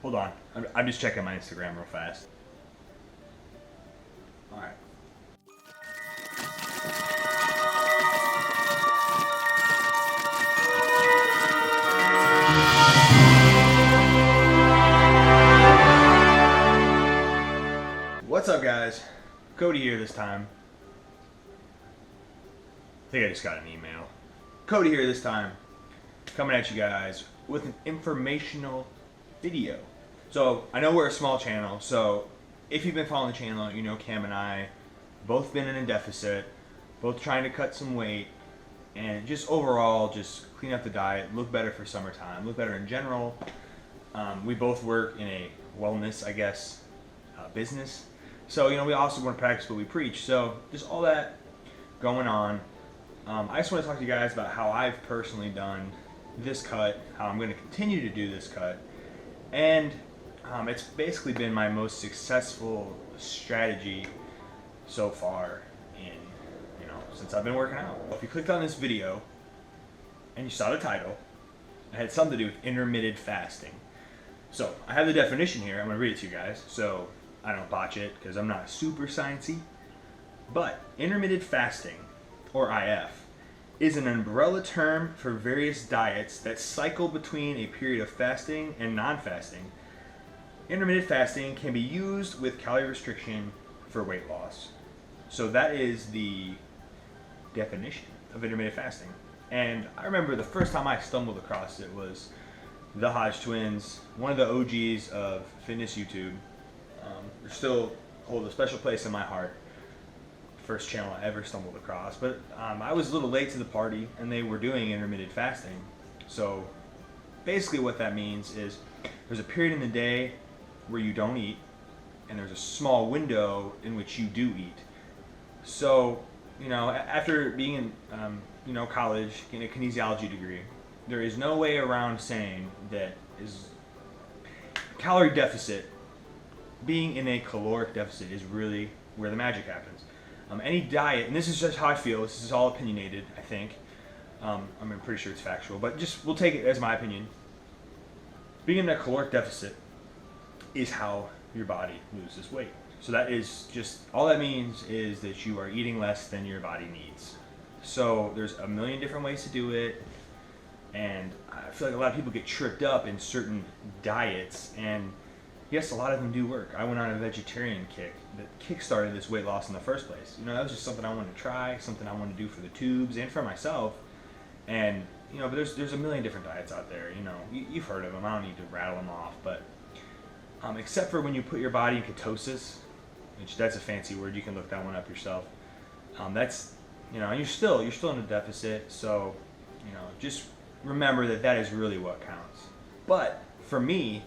Hold on. I'm just checking my Instagram real fast. All right. What's up, guys? Cody here this time. I think I just got an email. Cody here this time, coming at you guys with an informational video. So I know we're a small channel, so if you've been following the channel, you know Cam and I both been in a deficit, both trying to cut some weight, and just overall just clean up the diet, look better for summertime, look better in general. We both work in a wellness, I guess, business. So, we also want to practice what we preach. So, just all that going on. I just want to talk to you guys about how I've personally done this cut, how I'm going to continue to do this cut, and it's basically been my most successful strategy so far since I've been working out. If you clicked on this video and you saw the title, it had something to do with intermittent fasting. So, I have the definition here. I'm going to read it to you guys. So, I don't botch it because I'm not super sciencey, but intermittent fasting, or IF, is an umbrella term for various diets that cycle between a period of fasting and non-fasting. Intermittent fasting can be used with calorie restriction for weight loss. So that is the definition of intermittent fasting. And I remember the first time I stumbled across it was the Hodge twins, one of the OGs of fitness YouTube. They still hold a special place in my heart. First channel I ever stumbled across. But I was a little late to the party, and they were doing intermittent fasting. So basically what that means is there's a period in the day where you don't eat, and there's a small window in which you do eat. So, after being in college, getting a kinesiology degree, there is no way around saying that is calorie deficit. Being in a caloric deficit is really where the magic happens. Any diet, and this is just how I feel, this is all opinionated, I think. I'm pretty sure it's factual, but we'll take it as my opinion. Being in a caloric deficit is how your body loses weight. So that is just, all that means is that you are eating less than your body needs. So there's a million different ways to do it, and I feel like a lot of people get tripped up in certain diets, and yes, a lot of them do work. I went on a vegetarian kick that kick-started this weight loss in the first place. That was just something I wanted to try, something I wanted to do for the tubes and for myself. And, but there's a million different diets out there. You've heard of them. I don't need to rattle them off. But except for when you put your body in ketosis, which that's a fancy word. You can look that one up yourself. That's, and you're still in a deficit. So, just remember that is really what counts. But for me,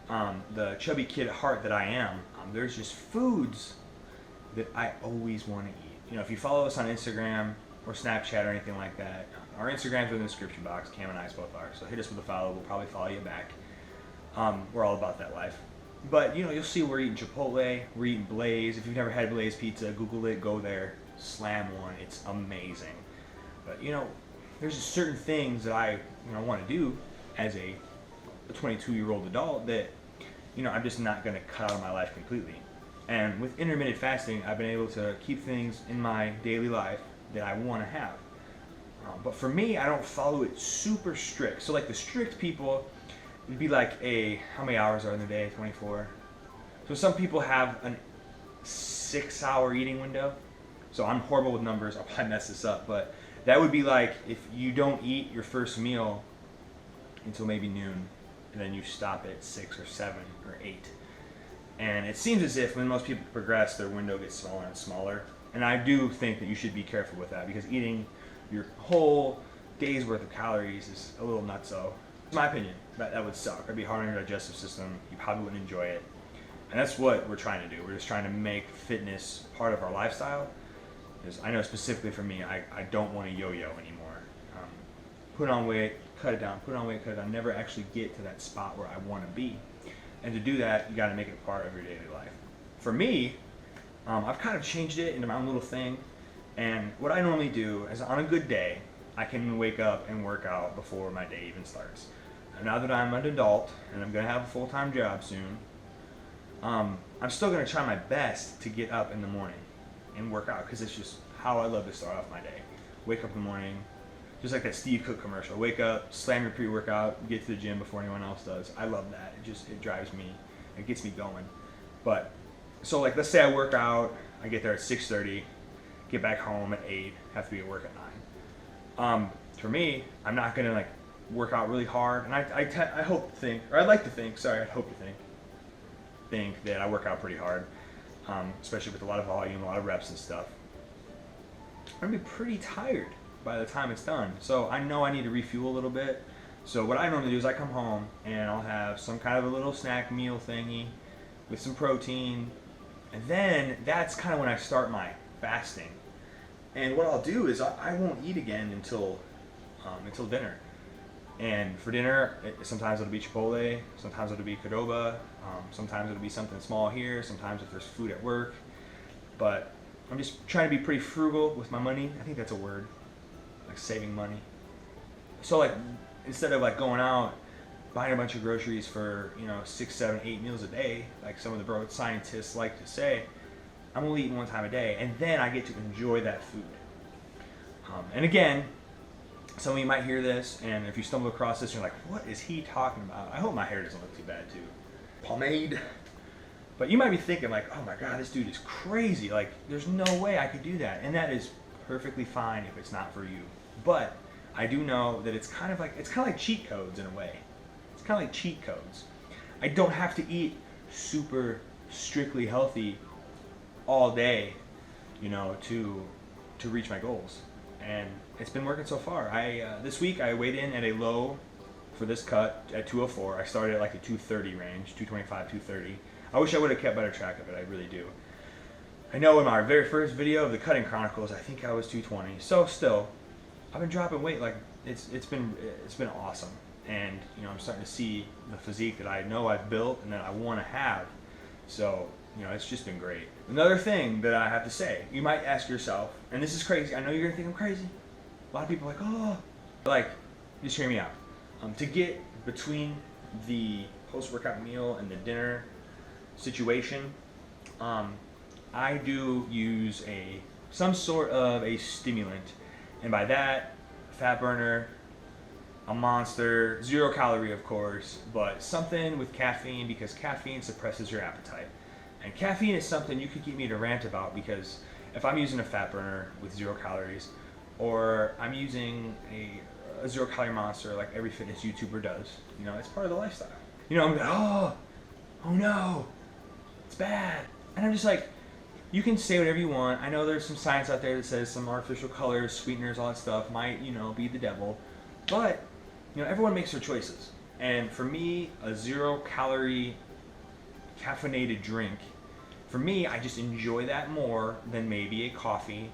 the chubby kid at heart that I am, there's just foods that I always want to eat. If you follow us on Instagram or Snapchat or anything like that, our Instagram's in the description box. Cam and I both are. So hit us with a follow. We'll probably follow you back. We're all about that life. But, you'll see we're eating Chipotle. We're eating Blaze. If you've never had Blaze pizza, Google it. Go there. Slam one. It's amazing. But, there's just certain things that I want to do as a 22-year-old adult that I'm just not going to cut out of my life completely. And with intermittent fasting, I've been able to keep things in my daily life that I want to have. But for me, I don't follow it super strict. So like the strict people, it'd be like how many hours are in the day? 24. So some people have a 6-hour eating window. So I'm horrible with numbers. I'll probably mess this up. But that would be like if you don't eat your first meal until maybe noon, and then you stop at 6 or 7 or 8. And it seems as if when most people progress, their window gets smaller and smaller. And I do think that you should be careful with that, because eating your whole day's worth of calories is a little nutso. In my opinion, that would suck. It'd be hard on your digestive system. You probably wouldn't enjoy it. And that's what we're trying to do. We're just trying to make fitness part of our lifestyle. Because I know specifically for me, I don't want to yo-yo anymore. Put on weight, cut it down, put on weight, cut it down, never actually get to that spot where I want to be. And to do that, you got to make it part of your daily life. For me, I've kind of changed it into my own little thing. And what I normally do is on a good day, I can wake up and work out before my day even starts. now that I'm an adult and I'm gonna have a full-time job soon, I'm still gonna try my best to get up in the morning and work out, because it's just how I love to start off my day. Wake up in the morning, just like that Steve Cook commercial. Wake up, slam your pre-workout, get to the gym before anyone else does. I love that. It drives me, it gets me going. But so like, let's say I work out, I get there at 6:30, get back home at 8, have to be at work at 9. For me, I'm not gonna like work out really hard, and I hope to think, or I'd like to think, sorry, I'd hope to think that I work out pretty hard, especially with a lot of volume, a lot of reps and stuff. I'm gonna be pretty tired by the time it's done. So I know I need to refuel a little bit. So what I normally do is I come home and I'll have some kind of a little snack meal thingy with some protein, and then that's kind of when I start my fasting. And what I'll do is I won't eat again until dinner. And for dinner, sometimes it'll be Chipotle, sometimes it'll be Qdoba, sometimes it'll be something small here, sometimes if there's food at work. But I'm just trying to be pretty frugal with my money. I think that's a word, like saving money. So like, instead of like going out, buying a bunch of groceries for 6, 7, 8 meals a day, like some of the bro scientists like to say, I'm only eating one time a day, and then I get to enjoy that food. And again, some of you might hear this, and if you stumble across this, you're like, what is he talking about? I hope my hair doesn't look too bad too. Pomade. But you might be thinking like, oh my God, this dude is crazy. Like, there's no way I could do that. And that is perfectly fine if it's not for you. But I do know that it's kind of like cheat codes in a way. It's kind of like cheat codes. I don't have to eat super strictly healthy all day, to reach my goals. And it's been working so far. This week I weighed in at a low for this cut at 204. I started at like the 230 range, 225, 230. I wish I would have kept better track of it. I really do. I know in my very first video of the Cutting Chronicles, I think I was 220. So still, I've been dropping weight. Like it's been awesome. And I'm starting to see the physique that I know I've built and that I want to have. So it's just been great. Another thing that I have to say, you might ask yourself, and this is crazy. I know you're gonna think I'm crazy. A lot of people are like, oh, like, just hear me out. To get between the post-workout meal and the dinner situation, I do use some sort of a stimulant, and by that, fat burner, a Monster, 0 calorie of course, but something with caffeine, because caffeine suppresses your appetite. And caffeine is something you could get me to rant about, because if I'm using a fat burner with 0 calories, or I'm using a 0 calorie Monster like every fitness YouTuber does, it's part of the lifestyle. I'm like, oh no, it's bad. And I'm just like, you can say whatever you want. I know there's some science out there that says some artificial colors, sweeteners, all that stuff might, be the devil. But, everyone makes their choices. And for me, a 0 calorie caffeinated drink, for me, I just enjoy that more than maybe a coffee,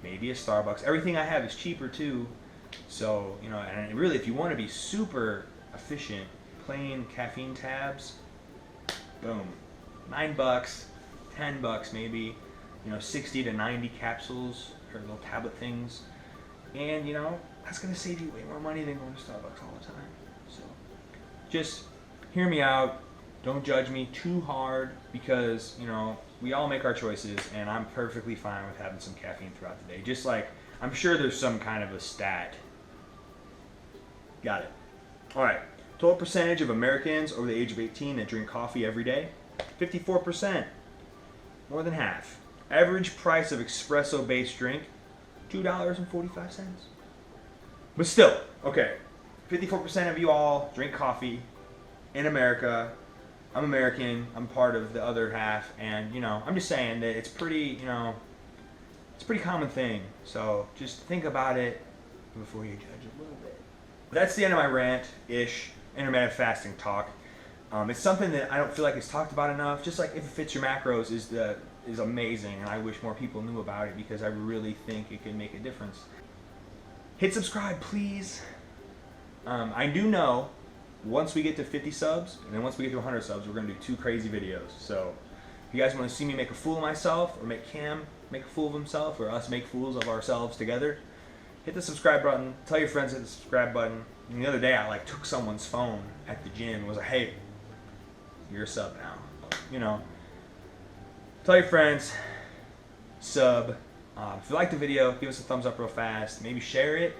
maybe a Starbucks. Everything I have is cheaper too. So, and really, if you want to be super efficient, plain caffeine tabs, boom, $9, $10 maybe, 60 to 90 capsules or little tablet things. And, that's going to save you way more money than going to Starbucks all the time. So, just hear me out. Don't judge me too hard, because, we all make our choices, and I'm perfectly fine with having some caffeine throughout the day. Just like, I'm sure there's some kind of a stat. Got it. All right. Total percentage of Americans over the age of 18 that drink coffee every day? 54%. More than half. Average price of espresso-based drink? $2.45. But still, okay, 54% of you all drink coffee in America. I'm American. I'm part of the other half, and I'm just saying that it's pretty, it's a pretty common thing. So just think about it before you judge a little bit. That's the end of my rant-ish intermittent fasting talk. It's something that I don't feel like it's talked about enough. Just like if it fits your macros is amazing, and I wish more people knew about it, because I really think it can make a difference. Hit subscribe, please. I do know once we get to 50 subs, and then once we get to 100 subs, we're going to do 2 crazy videos. So if you guys want to see me make a fool of myself, or make Cam make a fool of himself, or us make fools of ourselves together, hit the subscribe button. Tell your friends to hit the subscribe button. And the other day, I like took someone's phone at the gym and was like, "Hey, you're a sub now." You know, tell your friends, sub. If you like the video, give us a thumbs up real fast. Maybe share it.